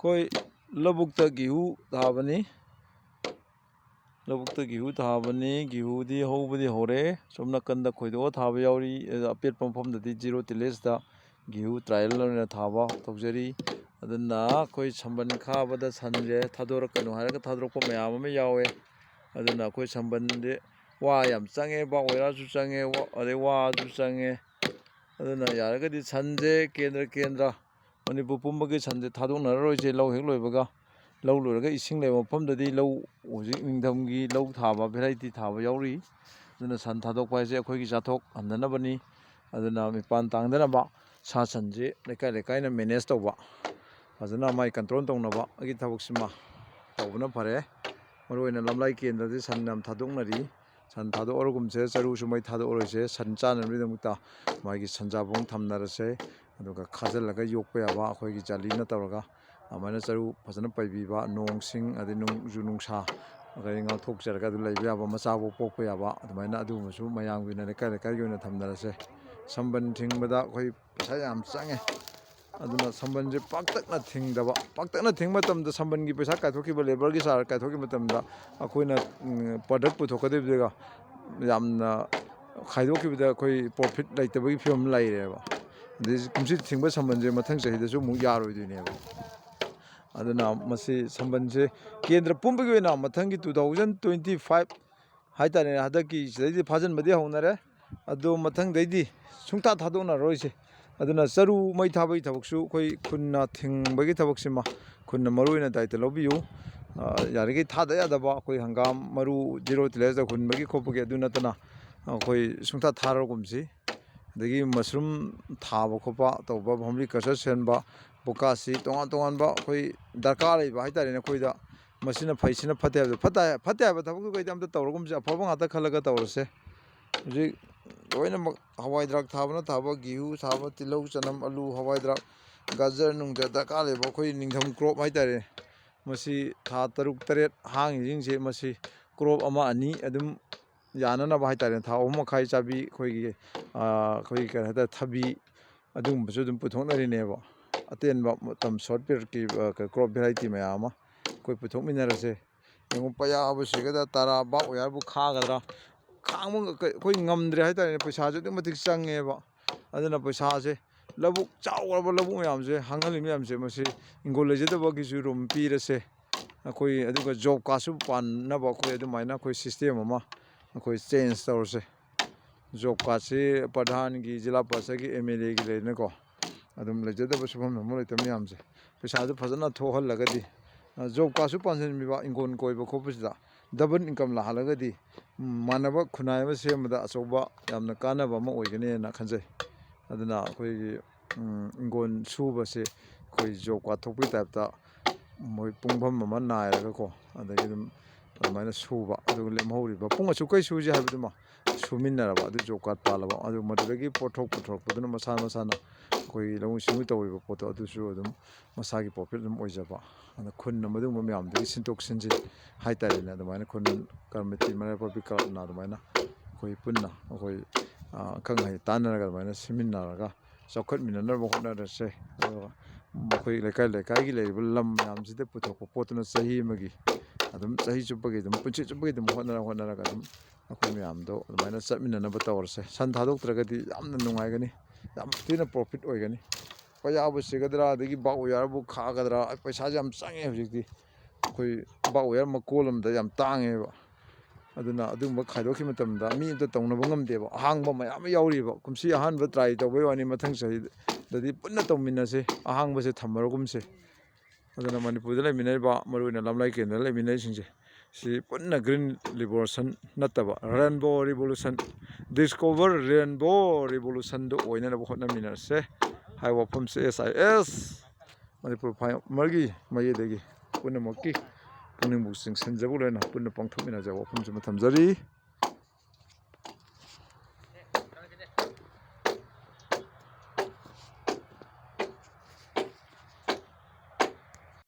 ꯑꯩꯈꯣꯏ ꯂꯧꯕꯨꯛꯇ ꯒꯦꯍꯨ ꯊꯥꯕꯅꯤ. ꯂꯧꯕꯨꯛꯇ ꯒꯦꯍꯨ ꯊꯥꯕꯅꯤ. ꯒꯦꯍꯨꯗꯤ ꯍꯧꯕꯗꯤ ꯍꯧꯔꯦ. ꯁꯣꯝ ꯅꯥꯀꯟꯗ ꯈꯣꯏꯗꯣꯛꯑ ꯊꯥꯕ ꯌꯥꯎꯔꯤ. ꯑꯄꯦꯠꯄ ꯃꯐꯝꯗꯗꯤ ꯖꯤꯔꯣ ꯇꯤꯂꯦꯖꯇ ꯒꯦꯍꯨ ꯇ꯭ꯔꯥꯏꯌꯦꯜ ꯑꯣꯏꯅ ꯊꯥꯕ ꯇꯧꯖꯔꯤ. ꯑꯗꯨꯅ ꯑꯩꯈꯣꯏ ꯁꯝꯕꯟ ꯈꯥꯕꯗ ꯁꯟꯁꯦ ꯊꯥꯗꯣꯔꯛꯀꯅꯨ ꯍꯥꯏꯔꯒ ꯊꯥꯗꯣꯔꯛꯄ ꯃꯌꯥꯝ ꯑꯃ ꯌꯥꯎꯋꯦ. ꯑꯗꯨꯅ ꯑꯩꯈꯣꯏ ꯁꯝꯕꯟꯗꯤ ꯋꯥ ꯌꯥꯝ ꯆꯪꯉꯦ. ꯕꯥꯛ ꯋꯥꯌꯔꯁꯨ ꯆꯪꯉꯦ, ꯑꯗꯩ ꯋꯥꯁꯨ ꯆꯪꯉꯦ. ꯑꯗꯨꯅ ꯌꯥꯔꯒꯗꯤ ꯁꯟꯁꯦ ꯀꯦꯟꯗ꯭ꯔ ꯃꯅꯤꯄꯨꯔ ꯄꯨꯝꯕꯒꯤ ꯁꯟꯁꯦ ꯊꯥꯗꯣꯛꯅꯔꯔꯣꯏꯁꯦ. ꯂꯧ ꯍꯦꯛ ꯂꯣꯏꯕꯒ ꯂꯧ ꯂꯣꯏꯔꯒ ꯏꯁꯤꯡ ꯂꯩꯕ ꯃꯐꯝꯗꯗꯤ ꯂꯧ ꯍꯧꯖꯤꯛ ꯅꯤꯡꯊꯝꯒꯤ ꯂꯧ ꯊꯥꯕ ꯚꯦꯔꯥꯏꯇꯤ ꯊꯥꯕ ꯌꯥꯎꯔꯤ. ꯑꯗꯨꯅ ꯁꯟ ꯊꯥꯗꯣꯛꯄ ꯍꯥꯏꯁꯦ ꯑꯩꯈꯣꯏꯒꯤ ꯆꯥꯊꯣꯛꯍꯟꯗꯅꯕꯅꯤ. ꯑꯗꯨꯅ ꯃꯤꯄꯥꯟ ꯇꯥꯡꯗꯅꯕ ꯁꯥ ꯁꯟꯁꯦ ꯂꯩꯀꯥꯏ ꯂꯩꯀꯥꯏꯅ ꯃꯦꯅꯦꯖ ꯇꯧꯕ, ꯐꯖꯅ ꯃꯥꯏ ꯀꯟꯇ꯭ꯔꯣꯜ ꯇꯧꯅꯕꯒꯤ ꯊꯕꯛꯁꯤꯃ ꯇꯧꯕꯅ ꯐꯔꯦ. ꯃꯔꯨꯑꯣꯏꯅ ꯂꯝꯂꯥꯏ ꯀꯦꯟꯗ꯭ꯔꯗꯤ ꯁꯟ ꯌꯥꯝ ꯊꯥꯗꯣꯛꯅꯔꯤ. ꯁꯟ ꯊꯥꯗꯣꯛꯑꯔꯒꯨꯝꯁꯦ, ꯆꯔꯨꯁꯨ ꯃꯩ ꯊꯥꯗꯣꯛꯑꯔꯣꯏꯁꯦ. ꯁꯟ ꯆꯥꯅꯕꯒꯤꯗꯃꯛꯇ ꯃꯥꯒꯤ ꯁꯟꯖꯥꯕꯨꯡ ꯊꯝꯅꯔꯁꯦ. ꯑꯗꯨꯒ ꯈꯥꯖꯤꯜꯂꯒ ꯌꯣꯛꯄ ꯌꯥꯕ ꯑꯩꯈꯣꯏꯒꯤ ꯖꯥꯂꯤꯅ ꯇꯧꯔꯒ ꯑꯗꯨꯃꯥꯏꯅ ꯆꯔꯨ ꯐꯖꯅ ꯄꯩꯕꯤꯕ, ꯅꯣꯡꯁꯤꯡ ꯑꯗꯩ ꯅꯣꯡꯖꯨ ꯅꯨꯡꯁꯥ ꯑꯗꯩ ꯉꯥꯛꯊꯣꯛꯆꯔꯒ ꯑꯗꯨ ꯂꯩꯕ ꯌꯥꯕ, ꯃꯆꯥꯐꯥꯎ ꯄꯣꯛꯄ ꯌꯥꯕ, ꯑꯗꯨꯃꯥꯏꯅ ꯑꯗꯨꯒꯨꯝꯕꯁꯨ ꯃꯌꯥꯝꯒꯤ ꯑꯣꯏꯅ ꯂꯩꯀꯥꯏ ꯂꯩꯀꯥꯏꯒꯤ ꯑꯣꯏꯅ ꯊꯝꯅꯔꯁꯦ. ꯁꯝꯕꯟ ꯊꯤꯡꯕꯗ ꯑꯩꯈꯣꯏ ꯄꯩꯁꯥ ꯌꯥꯝ ꯆꯪꯉꯦ. ꯑꯗꯨꯅ ꯁꯝꯕꯟꯁꯦ ꯄꯥꯛꯇꯛꯅ ꯊꯤꯡꯗꯕ. ꯄꯥꯛꯇꯛꯅ ꯊꯤꯡꯕ ꯃꯇꯝꯗ ꯁꯝꯕꯟꯒꯤ ꯄꯩꯁꯥ ꯀꯥꯏꯊꯣꯛꯈꯤꯕ, ꯂꯦꯕꯔꯒꯤ ꯆꯥꯔꯖ ꯀꯥꯏꯊꯣꯛꯈꯤꯕ ꯃꯇꯝꯗ ꯑꯩꯈꯣꯏꯅ ꯄ꯭ꯔꯗꯛ ꯄꯨꯊꯣꯛꯀꯗꯕꯗꯨꯒ ꯌꯥꯝꯅ ꯈꯥꯏꯗꯣꯛꯈꯤꯕꯗ ꯑꯩꯈꯣই ꯄ꯭ꯔꯣꯐꯤꯠ ꯂꯩꯇꯕꯒꯤ ꯐꯤꯕꯝ ꯂꯩꯔꯦꯕ. ꯑꯗꯩ ꯀꯨꯝꯁꯤ ꯊꯤꯡꯕ ꯁꯝꯕꯟꯁꯦ ꯃꯊꯪ ꯆꯍꯤꯗꯁꯨ ꯑꯃꯨꯛ ꯌꯥꯔꯣꯏꯗꯣꯏꯅꯦꯕ. ꯑꯗꯨꯅ ꯃꯁꯤ ꯁꯝꯕꯟꯁꯦ ꯀꯦꯟꯗ꯭ꯔ ꯄꯨꯝꯕꯒꯤ ꯑꯣꯏꯅ ꯃꯊꯪꯒꯤ 2025 ꯍꯥꯏꯇꯥꯔꯦ, ꯍꯟꯗꯛꯀꯤ ꯁꯤꯗꯩꯗꯤ ꯐꯥꯖꯤꯟꯕꯗꯤ ꯍꯧꯅꯔꯦ. ꯑꯗꯣ ꯃꯊꯪꯗꯩꯗꯤ ꯁꯨꯡꯊꯥ ꯊꯥꯗꯣꯛꯅꯔꯔꯣꯏꯁꯦ. ꯑꯗꯨꯅ ꯆꯔꯨ ꯃꯩ ꯊꯥꯕꯒꯤ ꯊꯕꯛꯁꯨ ꯑꯩꯈꯣꯏ ꯈꯨꯟꯅ ꯊꯤꯡꯕꯒꯤ ꯊꯕꯛꯁꯤꯃ ꯈꯨꯟꯅ ꯃꯔꯨꯑꯣꯏꯅ ꯗꯥꯏꯇ ꯂꯧꯕꯤꯌꯨ. ꯌꯥꯔꯤꯈꯩ ꯊꯥꯗ ꯌꯥꯗꯕ ꯑꯩꯈꯣꯏ ꯍꯪꯒꯥꯝ ꯃꯔꯨ ꯖꯤꯔꯣ ꯇꯤꯂꯦꯖꯇ ꯍꯨꯟꯕꯒꯤ ꯈꯣꯠꯄꯒꯤ ꯑꯗꯨ ꯅꯠꯇꯅ ꯑꯩꯈꯣꯏ ꯁꯨꯡꯊꯥ ꯊꯥꯔꯒꯨꯝꯁꯤ. ꯑꯗꯒꯤ ꯃꯁꯔꯨꯝ ꯊꯥꯕ ꯈꯣꯠꯄ ꯇꯧꯕ, ꯍꯣꯝꯂꯤ ꯀꯜꯆꯔ ꯁꯦꯝꯕ, ꯕꯣꯀꯥꯁꯤ ꯇꯣꯉꯥꯟ ꯇꯣꯉꯥꯟꯕ ꯑꯩꯈꯣꯏ ꯗꯔꯀꯥꯔ ꯂꯩꯕ ꯍꯥꯏꯇꯥꯔꯦꯅꯦ ꯑꯩꯈꯣꯏꯗ. ꯃꯁꯤꯅ ꯐꯩ, ꯁꯤꯅ ꯐꯠꯇꯦ ꯍꯥꯏꯕꯗꯣ, ꯐꯠꯇꯦ ꯍꯥꯏꯕ ꯊꯕꯛꯇꯨꯈꯩꯗꯤ ꯑꯝꯇ ꯇꯧꯔꯒꯨꯝꯁꯦ. ꯑꯐꯕ ꯉꯥꯛꯇ ꯈꯜꯂꯒ ꯇꯧꯔꯁꯦ. ꯍꯧꯖꯤꯛ ꯂꯣꯏꯅꯃꯛ ꯍꯋꯥꯏ ꯊꯔꯥꯛ ꯊꯥꯕꯅ ꯊꯥꯕ, ꯒꯦꯍꯨ ꯊꯥꯕ, ꯇꯤꯜꯍꯧ ꯆꯅꯝ ꯑꯂꯨ ꯍꯋꯥꯏ ꯊꯔꯥꯛ, ꯒꯖꯔ ꯅꯨꯡꯖꯔ ꯗꯔꯀꯥꯔ ꯂꯩꯕ ꯑꯩꯈꯣꯏ ꯅꯤꯡꯊꯝ ꯀ꯭ꯔꯣꯞ ꯍꯥꯏꯇꯥꯔꯦ. ꯃꯁꯤ ꯊꯥ 6-7 ꯍꯥꯡꯉꯤꯁꯤꯡꯁꯦ ꯃꯁꯤ ꯀ꯭ꯔꯣꯞ ꯑꯃ ꯑꯅꯤ ꯑꯗꯨꯝ ꯌꯥꯅꯅꯕ ꯍꯥꯏꯇꯥꯔꯦ. ꯊꯥ 3 ꯃꯈꯥꯏ ꯆꯥꯕꯤ ꯑꯩꯈꯣꯏꯒꯤ ꯀꯩ ꯍꯥꯏꯇꯥꯔꯦ, ꯊꯕꯤ, ꯑꯗꯨꯒꯨꯝꯕꯁꯨ ꯑꯗꯨꯝ ꯄꯨꯊꯣꯛꯅꯔꯤꯅꯦꯕ. ꯑꯇꯦꯟꯕ ꯃꯇꯝ ꯁꯣꯔꯠ ꯄꯤꯔꯤꯌꯠꯀꯤ ꯀ꯭ꯔꯣꯞ ꯚꯦꯔꯥꯏꯇꯤ ꯃꯌꯥꯝ ꯑꯃ ꯑꯩꯈꯣꯏ ꯄꯨꯊꯣꯛꯃꯤꯟꯅꯔꯁꯦ. ꯌꯦꯡꯉꯨ, ꯄꯩꯌꯥꯕꯨ ꯁꯤꯒꯗ꯭ꯔꯥ, ꯇꯔꯥ ꯕꯥꯛ ꯑꯣꯌꯥꯔꯕꯨ ꯈꯥꯒꯗ꯭ꯔꯥ, ꯈꯥꯡꯕ ꯑꯩꯈꯣꯏ ꯉꯝꯗ꯭ꯔꯦ ꯍꯥꯏꯇꯥꯔꯦꯅꯦ. ꯄꯩꯁꯥꯁꯨ ꯑꯗꯨꯛꯀꯤ ꯃꯇꯤꯛ ꯆꯪꯉꯦꯕ. ꯑꯗꯨꯅ ꯄꯩꯁꯥꯁꯦ ꯂꯧꯕꯨꯛ ꯆꯥꯎꯈ꯭ꯔꯕ ꯂꯧꯕꯨꯛ ꯃꯌꯥꯝꯁꯦ, ꯍꯥꯡꯍꯜꯂꯤ ꯃꯌꯥꯝꯁꯦ, ꯃꯁꯤ ꯏꯪꯒꯣꯜ ꯂꯩꯖꯗꯕꯒꯤꯁꯨ ꯔꯨꯝ ꯄꯤꯔꯁꯦ ꯑꯩꯈꯣꯏ. ꯑꯗꯨꯒ ꯖꯣꯕ ꯀꯥꯔꯗꯁꯨ ꯄꯥꯟꯅꯕ ꯑꯩꯈꯣꯏ ꯑꯗꯨꯃꯥꯏꯅ ꯑꯩꯈꯣꯏ ꯁꯤꯁꯇꯦꯝ ꯑꯃ ꯑꯩꯈꯣꯏ ꯆꯦꯟꯖ ꯇꯧꯔꯁꯦ. ꯖꯣꯕ ꯀꯥꯔꯗꯁꯤ ꯄ꯭ꯔꯙꯥꯟꯒꯤ, ꯖꯤꯂꯥ ꯄꯔꯤꯁꯠꯀꯤ, MLAꯒꯤ ꯂꯩꯗꯅꯀꯣ. ꯑꯗꯨꯝ ꯂꯩꯖꯗꯕ ꯁꯨꯐꯝ ꯅꯣꯝꯕꯝ ꯂꯩꯇꯕ ꯃꯌꯥꯝꯁꯦ ꯄꯩꯁꯥꯁꯨ ꯐꯖꯅ ꯊꯣꯛꯍꯜꯂꯒꯗꯤ, ꯖꯣꯕ ꯀꯥꯔꯗꯁꯨ ꯄꯥꯟꯁꯤꯟꯕꯤꯕ, ꯏꯪꯈꯣꯜ ꯀꯣꯏꯕ ꯈꯣꯠꯄꯁꯤꯗ ꯗꯕꯜ ꯏꯟꯀꯝ ꯂꯥꯛꯍꯜꯂꯒꯗꯤ ꯃꯥꯟꯅꯕ ꯈꯨꯟꯅꯥꯏ ꯑꯃ ꯁꯦꯝꯕꯗ ꯑꯆꯧꯕ ꯌꯥꯝꯅ ꯀꯥꯟꯅꯕ ꯑꯃ ꯑꯣꯏꯒꯅꯤꯅ ꯈꯟꯖꯩ. ꯑꯗꯨꯅ ꯑꯩꯈꯣꯏꯒꯤ ꯏꯪꯈꯣꯜ ꯁꯨꯕꯁꯦ ꯑꯩꯈꯣই ꯖꯣꯕ ꯀꯥꯔꯗ ꯊꯣꯛꯄꯒꯤ ꯇꯥꯏꯞꯇ ꯃꯣꯏ ꯄꯨꯡꯐꯝ ꯑꯃ ꯅꯥꯏꯔꯒꯀꯣ, ꯑꯗꯒꯤ ꯑꯗꯨꯃꯥꯏꯅ ꯁꯨꯕ, ꯑꯗꯨꯒ ꯂꯦꯝꯍꯧꯔꯤꯕ ꯄꯨꯡ ꯑꯁꯨꯛꯈꯩ ꯁꯨꯁꯦ ꯍꯥꯏꯕꯗꯨꯃ ꯁꯨꯃꯤꯟꯅꯔꯕ, ꯑꯗꯨ ꯖꯣꯕ ꯀꯥꯔꯗ ꯄꯥꯜꯂꯕ, ꯑꯗꯨ ꯃꯗꯨꯗꯒꯤ ꯄꯣꯠꯊꯣꯛ ꯄꯨꯊꯣꯔꯛꯄꯗꯨꯅ ꯃꯁꯥꯅ ꯑꯩꯈꯣꯏ ꯂꯧꯎ ꯁꯤꯡꯎ ꯇꯧꯔꯤꯕ ꯄꯣꯠꯇꯣ ꯑꯗꯨꯁꯨ ꯑꯗꯨꯝ ꯃꯁꯥꯒꯤ ꯄ꯭ꯔꯣꯐꯤꯠ ꯑꯗꯨꯝ ꯑꯣꯏꯖꯕ. ꯑꯗꯨꯅ ꯈꯨꯟꯅ ꯃꯗꯨꯒꯨꯝꯕ ꯃꯌꯥꯝꯗꯒꯤ ꯁꯤꯟꯇꯣꯛ ꯁꯤꯟꯖꯤꯟ ꯍꯥꯏꯇꯥꯔꯦꯅꯦ. ꯑꯗꯨꯃꯥꯏꯅ ꯈꯨꯟ ꯀꯝꯃꯤꯇꯤ, ꯃꯩꯔꯥ ꯀ꯭ꯂꯕꯅ ꯑꯗꯨꯃꯥꯏꯅ ꯑꯩꯈꯣꯏ ꯄꯨꯟꯅ ꯑꯩꯈꯣꯏ ꯑꯈꯪ ꯑꯍꯩ ꯇꯥꯟꯅꯔꯒ ꯑꯗꯨꯃꯥꯏꯅ ꯁꯤꯟꯃꯤꯟꯅꯔꯒ ꯆꯥꯎꯈꯠꯃꯤꯟꯅꯅꯕ ꯍꯣꯠꯅꯔꯁꯦ. ꯑꯗꯨꯒ ꯑꯩꯈꯣꯏ ꯂꯩꯀꯥꯏ ꯂꯩꯀꯥꯏꯒꯤ ꯂꯩꯔꯤꯕ ꯂꯝ ꯃꯌꯥꯝꯁꯤꯗ ꯄꯨꯊꯣꯛꯄ ꯄꯣꯠꯇꯨꯅ ꯆꯍꯤ ꯑꯃꯒꯤ ꯑꯗꯨꯝ, ꯆꯍꯤ ꯆꯨꯞꯄꯒꯤ ꯑꯗꯨꯝ, ꯄꯨꯟꯁꯤ ꯆꯨꯞꯄꯒꯤ ꯑꯗꯨꯝ ꯍꯣꯠꯅꯔꯒ ꯑꯗꯨꯝ ꯑꯩꯈꯣꯏ ꯃꯌꯥꯝꯗꯣ ꯑꯗꯨꯃꯥꯏꯅ ꯆꯠꯃꯤꯟꯅꯅꯕ ꯇꯧꯔꯁꯦ. ꯁꯟ ꯊꯥꯗꯣꯛꯇ꯭ꯔꯒꯗꯤ ꯌꯥꯝꯅ ꯅꯨꯡꯉꯥꯏꯒꯅꯤ, ꯌꯥꯝ ꯊꯤꯅ ꯄ꯭ꯔꯣꯐꯤꯠ ꯑꯣꯏꯒꯅꯤ. ꯄꯩꯌꯥꯕꯨ ꯁꯤꯒꯗ꯭ꯔꯥ, ꯑꯗꯒꯤ ꯕꯥꯛ ꯑꯣꯌꯥꯔꯕꯨ ꯈꯥꯒꯗ꯭ꯔꯥ, ꯄꯩꯁꯥꯁꯦ ꯌꯥꯝ ꯆꯪꯉꯦ ꯍꯧꯖꯤꯛꯇꯤ. ꯑꯩꯈꯣꯏ ꯕꯥꯛ ꯑꯣꯌꯥꯔ ꯃꯀꯣꯜ ꯑꯃꯗ ꯌꯥꯝ ꯇꯥꯡꯉꯦꯕ. ꯑꯗꯨꯅ ꯑꯗꯨꯒꯨꯝꯕ ꯈꯥꯏꯗꯣꯛꯈꯤꯕ ꯃꯇꯝꯗ ꯃꯤ ꯑꯃꯇ ꯇꯧꯅꯕ ꯉꯝꯗꯦꯕ. ꯑꯍꯥꯡꯕ ꯃꯌꯥꯝ ꯑꯃ ꯌꯥꯎꯔꯤꯕ. ꯀꯨꯝꯁꯤ ꯑꯍꯥꯟꯕ ꯇ꯭ꯔꯥꯏ ꯇꯧꯕꯩ ꯋꯥꯅꯤ, ꯃꯊꯪ ꯆꯍꯤꯗꯗꯤ ꯄꯨꯟꯅ ꯇꯧꯃꯤꯟꯅꯁꯦ. ꯑꯍꯥꯡꯕꯁꯦ ꯊꯝꯃꯔꯒꯨꯝꯁꯦ. ꯑꯗꯨꯅ ꯃꯅꯤꯄꯨꯔꯗ ꯂꯩꯃꯤꯟꯅꯔꯤꯕ, ꯃꯔꯨꯑꯣꯏꯅ ꯂꯝꯂꯥꯏ ꯀꯦꯟꯗ꯭ꯔꯗ ꯂꯩꯃꯤꯟꯅꯔꯤꯁꯤꯡꯁꯦ, ꯁꯤ ꯄꯨꯟꯅ ꯒ꯭ꯔꯤꯟ ꯔꯤꯚꯣꯂꯨꯁꯟ ꯅꯠꯇꯕ ꯔꯦꯟꯕꯣ ꯔꯤꯚꯣꯂꯨꯁꯟ, ꯗꯤꯁꯀꯣꯚꯔ ꯔꯦꯟꯕꯣ ꯔꯤꯚꯣꯂꯨꯁꯟꯗꯨ ꯑꯣꯏꯅꯅꯕ ꯍꯣꯠꯅꯃꯤꯟꯅꯔꯁꯦ ꯍꯥꯏꯕ ꯋꯥꯐꯝꯁꯦ SIS ꯃꯅꯤꯄꯨꯔ ꯐꯥꯔꯃꯔꯒꯤ ꯃꯥꯏꯀꯩꯗꯒꯤ ꯄꯨꯝꯅꯃꯛꯀꯤ ꯄꯨꯛꯅꯤꯡ ꯆꯤꯡꯁꯤꯟꯖꯕ ꯂꯣꯏꯅ ꯄꯨꯟꯅ ꯄꯥꯡꯊꯣꯛꯃꯤꯟꯅꯖꯕ ꯋꯥꯐꯝꯁꯤꯃ ꯊꯝꯖꯔꯤ꯫